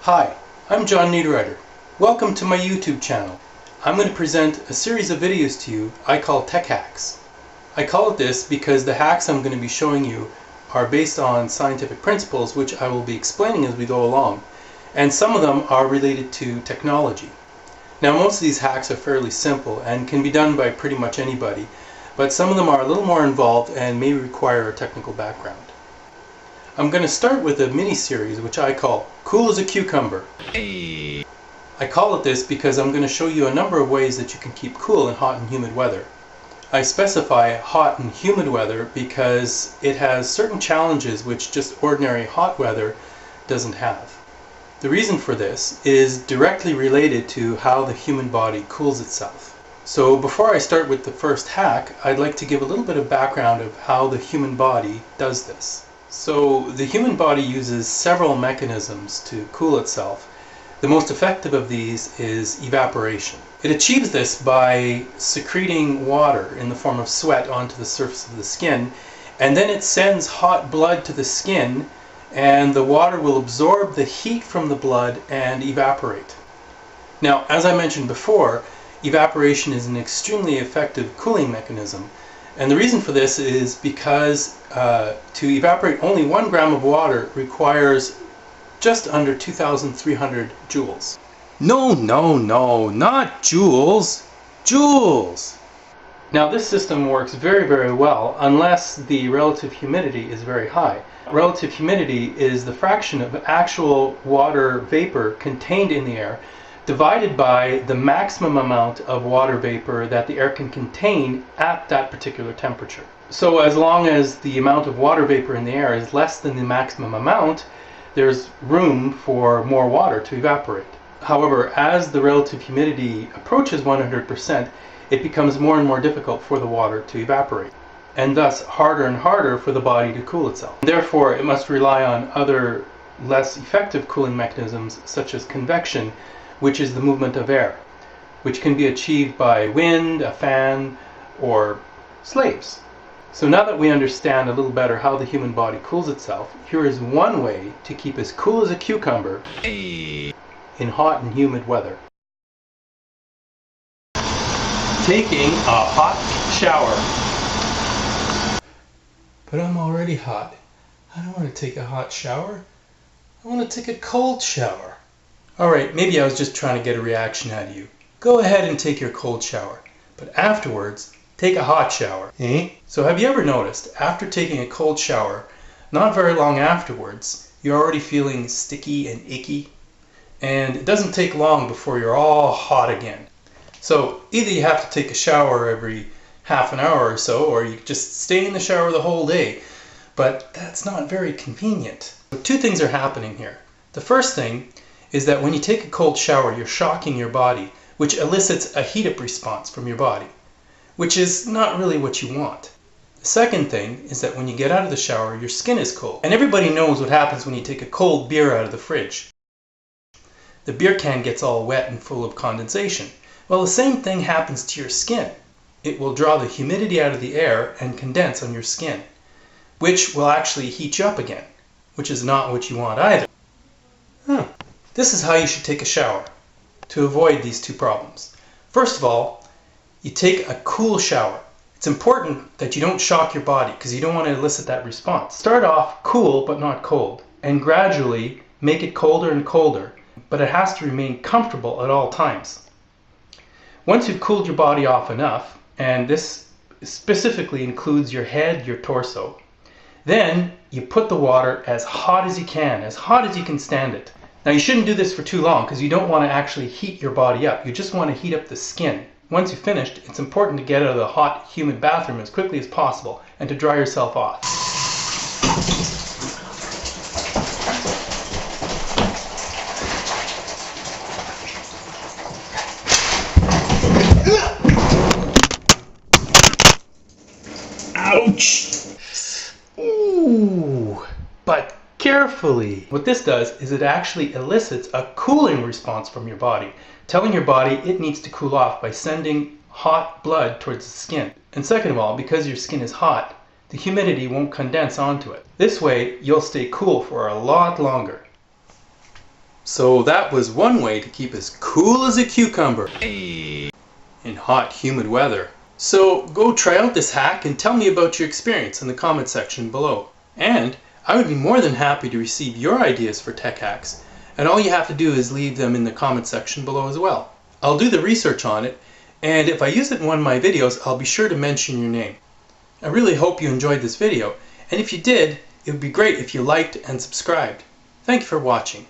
Hi, I'm John Niederreiter. Welcome to my YouTube channel. I'm going to present a series of videos to you I call Tech Hacks. I call it this because the hacks I'm going to be showing you are based on scientific principles which I will be explaining as we go along, and some of them are related to technology. Now most of these hacks are fairly simple and can be done by pretty much anybody, but some of them are a little more involved and may require a technical background. I'm going to start with a mini-series which I call Cool as a Cucumber. Hey. I call it this because I'm going to show you a number of ways that you can keep cool in hot and humid weather. I specify hot and humid weather because it has certain challenges which just ordinary hot weather doesn't have. The reason for this is directly related to how the human body cools itself. So before I start with the first hack, I'd like to give a little bit of background of how the human body does this. So the human body uses several mechanisms to cool itself. The most effective of these is evaporation. It achieves this by secreting water in the form of sweat onto the surface of the skin, and then it sends hot blood to the skin, and the water will absorb the heat from the blood and evaporate. Now, as I mentioned before, evaporation is an extremely effective cooling mechanism. And the reason for this is because to evaporate only 1 gram of water requires just under 2,300 joules. No, not joules, joules! Now this system works very well unless the relative humidity is very high. Relative humidity is the fraction of actual water vapor contained in the air divided by the maximum amount of water vapor that the air can contain at that particular temperature. So as long as the amount of water vapor in the air is less than the maximum amount, there's room for more water to evaporate. However, as the relative humidity approaches 100%, it becomes more and more difficult for the water to evaporate, and thus harder and harder for the body to cool itself. Therefore, it must rely on other less effective cooling mechanisms such as convection, which is the movement of air, which can be achieved by wind, a fan, or slaves. So now that we understand a little better how the human body cools itself, here is one way to keep as cool as a cucumber in hot and humid weather. Taking a hot shower. But I'm already hot. I don't want to take a hot shower. I want to take a cold shower. Alright, maybe I was just trying to get a reaction out of you. Go ahead and take your cold shower, but afterwards, take a hot shower. So have you ever noticed, after taking a cold shower, not very long afterwards, you're already feeling sticky and icky? And it doesn't take long before you're all hot again. So either you have to take a shower every half an hour or so, or you just stay in the shower the whole day. But that's not very convenient. But two things are happening here. The first thing is that when you take a cold shower, you're shocking your body, which elicits a heat-up response from your body, which is not really what you want. The second thing is that when you get out of the shower, your skin is cold. And everybody knows what happens when you take a cold beer out of the fridge. The beer can gets all wet and full of condensation. Well, the same thing happens to your skin. It will draw the humidity out of the air and condense on your skin, which will actually heat you up again, which is not what you want either. This is how you should take a shower to avoid these two problems. First of all, you take a cool shower. It's important that you don't shock your body because you don't want to elicit that response. Start off cool but not cold, and gradually make it colder and colder, but it has to remain comfortable at all times. Once you've cooled your body off enough, and this specifically includes your head, your torso, then you put the water as hot as you can stand it. Now you shouldn't do this for too long because you don't want to actually heat your body up. You just want to heat up the skin. Once you've finished, it's important to get out of the hot, humid bathroom as quickly as possible and to dry yourself off. Ouch! Ooh! But carefully. What this does is it actually elicits a cooling response from your body, telling your body it needs to cool off by sending hot blood towards the skin. And second of all, because your skin is hot, the humidity won't condense onto it. This way, you'll stay cool for a lot longer. So that was one way to keep as cool as a cucumber in hot, humid weather. So go try out this hack and tell me about your experience in the comment section below. And I would be more than happy to receive your ideas for tech hacks, and all you have to do is leave them in the comment section below as well. I'll do the research on it, and if I use it in one of my videos, I'll be sure to mention your name. I really hope you enjoyed this video, and if you did, it would be great if you liked and subscribed. Thank you for watching.